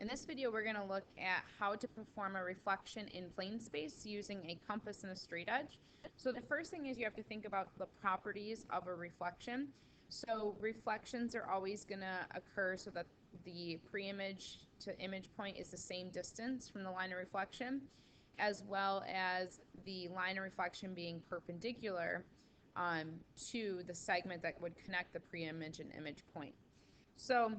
In this video, we're going to look at how to perform a reflection in plane space using a compass and a straight edge. So the first thing is you have to think about the properties of a reflection. So reflections are always going to occur so that the pre-image to image point is the same distance from the line of reflection, as well as the line of reflection being perpendicular to the segment that would connect the pre-image and image point. So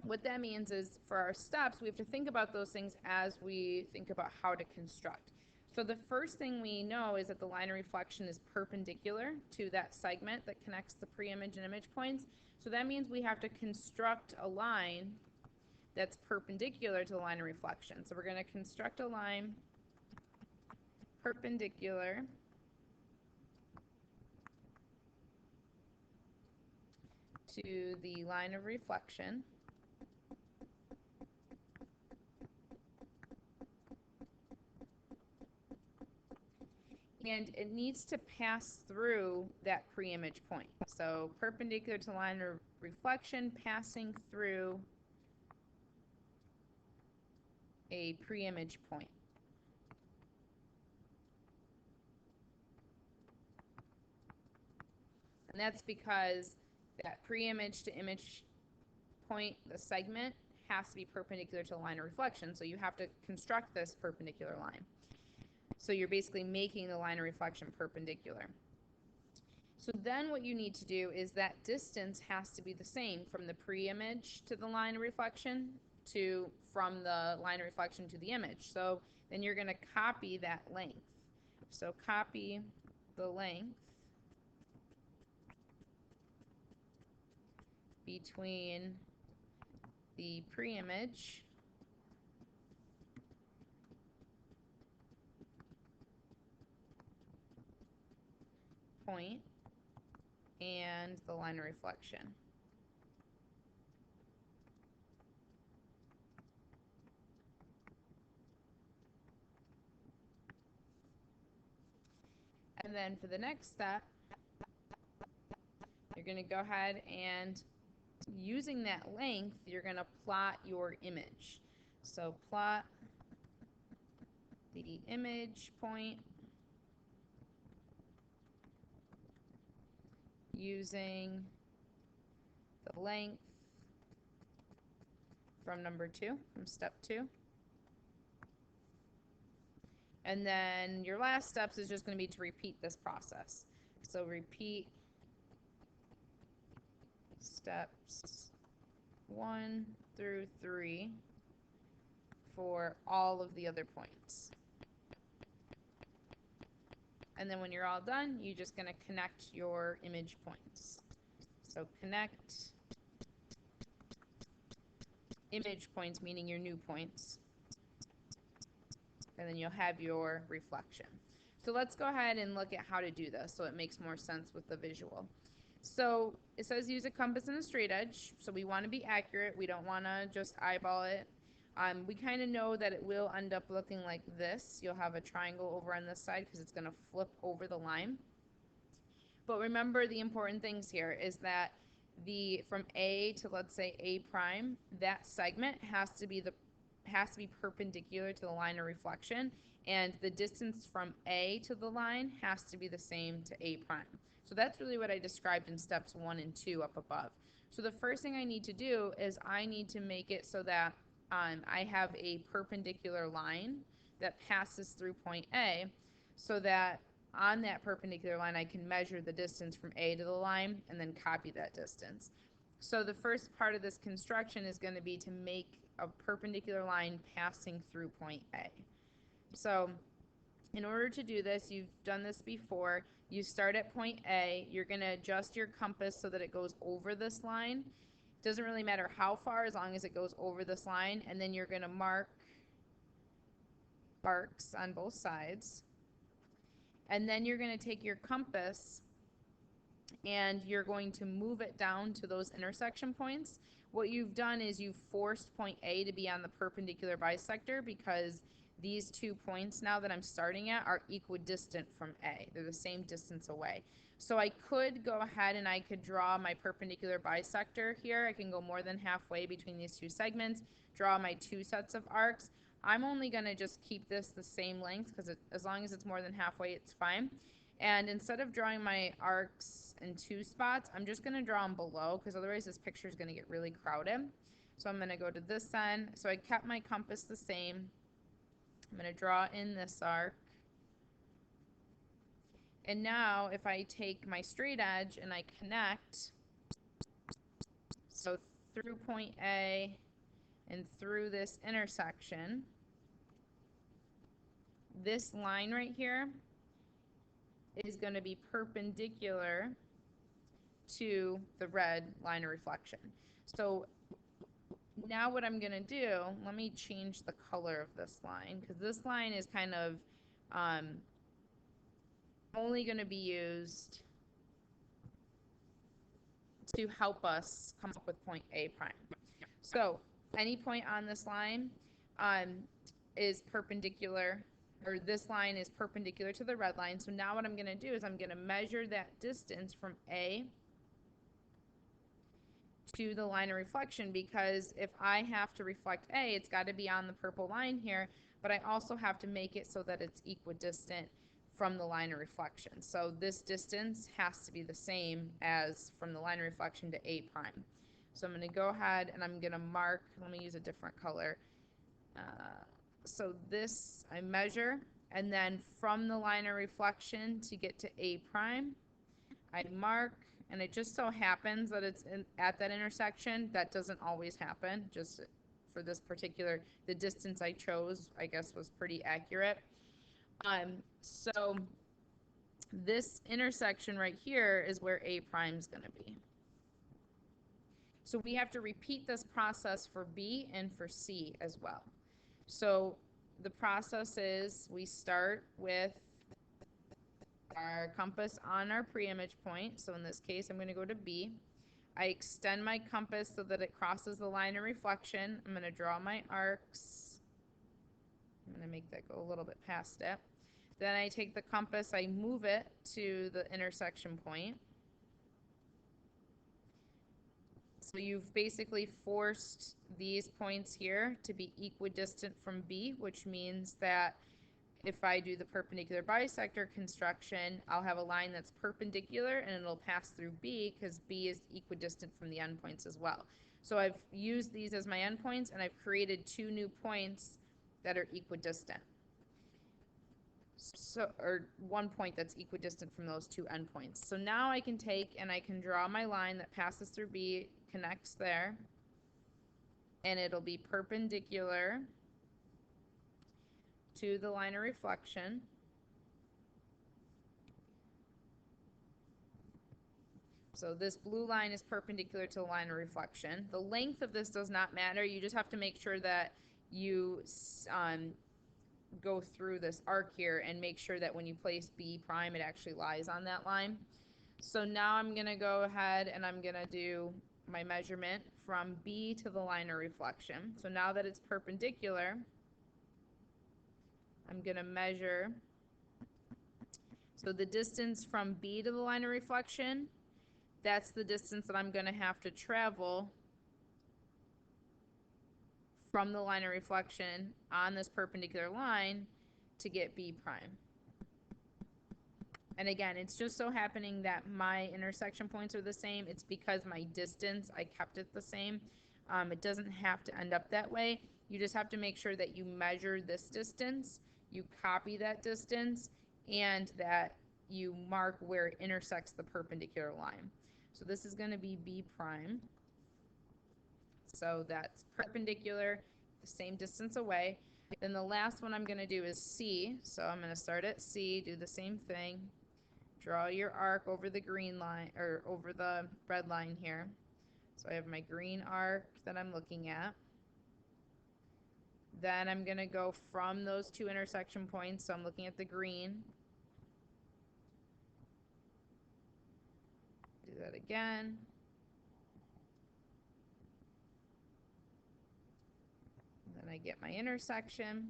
what that means is for our steps, we have to think about those things as we think about how to construct. So the first thing we know is that the line of reflection is perpendicular to that segment that connects the pre-image and image points. So that means we have to construct a line that's perpendicular to the line of reflection. So we're going to construct a line perpendicular to the line of reflection. And it needs to pass through that pre-image point. So perpendicular to the line of reflection, passing through a pre-image point. And that's because that pre-image to image point, the segment, has to be perpendicular to the line of reflection. So you have to construct this perpendicular line. So you're basically making the line of reflection perpendicular. So then what you need to do is that distance has to be the same from the pre-image to the line of reflection from the line of reflection to the image. So then you're going to copy that length. So copy the length between the pre-image point and the line of reflection. And then for the next step, you're going to go ahead and using that length, you're going to plot your image. So plot the image point using the length from number 2, from step 2. And then your last steps is just going to be to repeat this process. So repeat steps 1 through 3 for all of the other points. And then when you're all done, you're just going to connect your image points. So connect image points, meaning your new points. And then you'll have your reflection. So let's go ahead and look at how to do this so it makes more sense with the visual. So it says use a compass and a straight edge. So we want to be accurate. We don't want to just eyeball it. We kind of know that it will end up looking like this. You'll have a triangle over on this side because it's going to flip over the line. But remember, the important things here is that from A to, let's say, A prime, that segment has to be perpendicular to the line of reflection, and the distance from A to the line has to be the same to A prime. So that's really what I described in steps 1 and 2 up above. So the first thing I need to do is I need to make it so that I have a perpendicular line that passes through point A, so that on that perpendicular line I can measure the distance from A to the line and then copy that distance. So the first part of this construction is going to be to make a perpendicular line passing through point A. So in order to do this, you've done this before, you start at point A, you're going to adjust your compass so that it goes over this line. It doesn't really matter how far as long as it goes over this line, and then you're going to mark arcs on both sides. And then you're going to take your compass and you're going to move it down to those intersection points. What you've done is you've forced point A to be on the perpendicular bisector because these 2 points now that I'm starting at are equidistant from A. They're the same distance away. So I could go ahead and I could draw my perpendicular bisector here. I can go more than halfway between these two segments, draw my two sets of arcs. I'm only going to just keep this the same length because as long as it's more than halfway, it's fine. And instead of drawing my arcs in two spots, I'm just going to draw them below because otherwise this picture is going to get really crowded. So I'm going to go to this end. So I kept my compass the same. I'm going to draw in this arc. And now if I take my straight edge and I connect, so through point A and through this intersection, this line right here is going to be perpendicular to the red line of reflection. So now what I'm going to do, let me change the color of this line, because this line is kind of only going to be used to help us come up with point A prime. So any point on this line is perpendicular, or this line is perpendicular to the red line. So now what I'm going to do is I'm going to measure that distance from A to the line of reflection, because if I have to reflect A, it's got to be on the purple line here, but I also have to make it so that it's equidistant from the line of reflection. So this distance has to be the same as from the line of reflection to A prime. So I'm going to go ahead and I'm going to mark, let me use a different color. So this I measure, and then from the line of reflection to get to A prime, I mark, and it just so happens that it's at that intersection. That doesn't always happen. Just for this particular, the distance I chose, I guess, was pretty accurate. So this intersection right here is where A prime is going to be. So we have to repeat this process for B and for C as well. So the process is we start with our compass on our pre-image point. So in this case, I'm going to go to B. I extend my compass so that it crosses the line of reflection. I'm going to draw my arcs. I'm going to make that go a little bit past it. Then I take the compass, I move it to the intersection point. So you've basically forced these points here to be equidistant from B, which means that if I do the perpendicular bisector construction, I'll have a line that's perpendicular and it'll pass through B because B is equidistant from the endpoints as well. So I've used these as my endpoints, and I've created two new points that are equidistant. So, or one point that's equidistant from those two endpoints. So now I can take and I can draw my line that passes through B, connects there, and it'll be perpendicular to the line of reflection. So this blue line is perpendicular to the line of reflection. The length of this does not matter. You just have to make sure that you go through this arc here and make sure that when you place B prime, it actually lies on that line. So now I'm going to go ahead and I'm going to do my measurement from B to the line of reflection. So now that it's perpendicular, I'm going to measure. So the distance from B to the line of reflection, that's the distance that I'm going to have to travel from the line of reflection on this perpendicular line to get B prime. And again, it's just so happening that my intersection points are the same. It's because my distance, I kept it the same. It doesn't have to end up that way. You just have to make sure that you measure this distance, you copy that distance, and that you mark where it intersects the perpendicular line. So this is going to be B prime. So that's perpendicular, the same distance away. Then the last one I'm going to do is C. So I'm going to start at C, do the same thing. Draw your arc over the green line, or over the red line here. So I have my green arc that I'm looking at. Then I'm going to go from those two intersection points. So I'm looking at the green. Do that again. Then I get my intersection.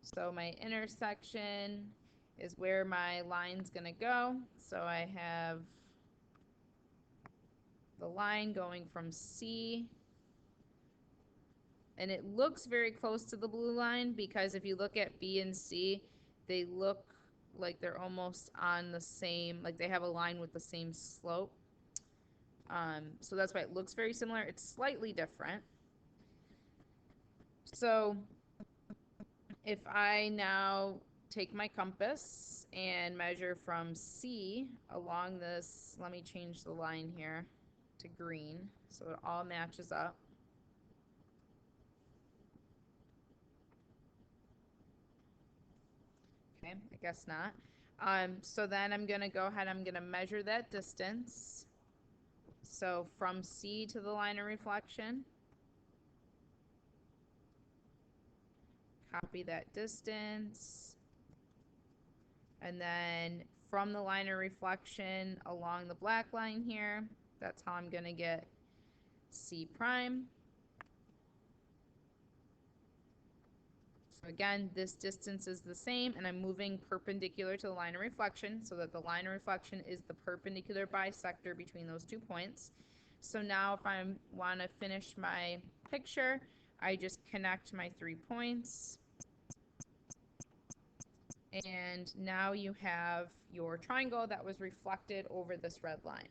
So my intersection is where my line's going to go. So I have the line going from C, and it looks very close to the blue line because if you look at B and C, they look like they're almost on the same, like they have a line with the same slope. So that's why it looks very similar. It's slightly different. So if I now take my compass and measure from C along this, let me change the line here to green so it all matches up. Okay, I guess not. So then I'm going to go ahead, I'm going to measure that distance. So from C to the line of reflection, copy that distance, and then from the line of reflection along the black line here, that's how I'm going to get C prime. So again, this distance is the same, and I'm moving perpendicular to the line of reflection so that the line of reflection is the perpendicular bisector between those 2 points. So now if I want to finish my picture, I just connect my 3 points. And now you have your triangle that was reflected over this red line.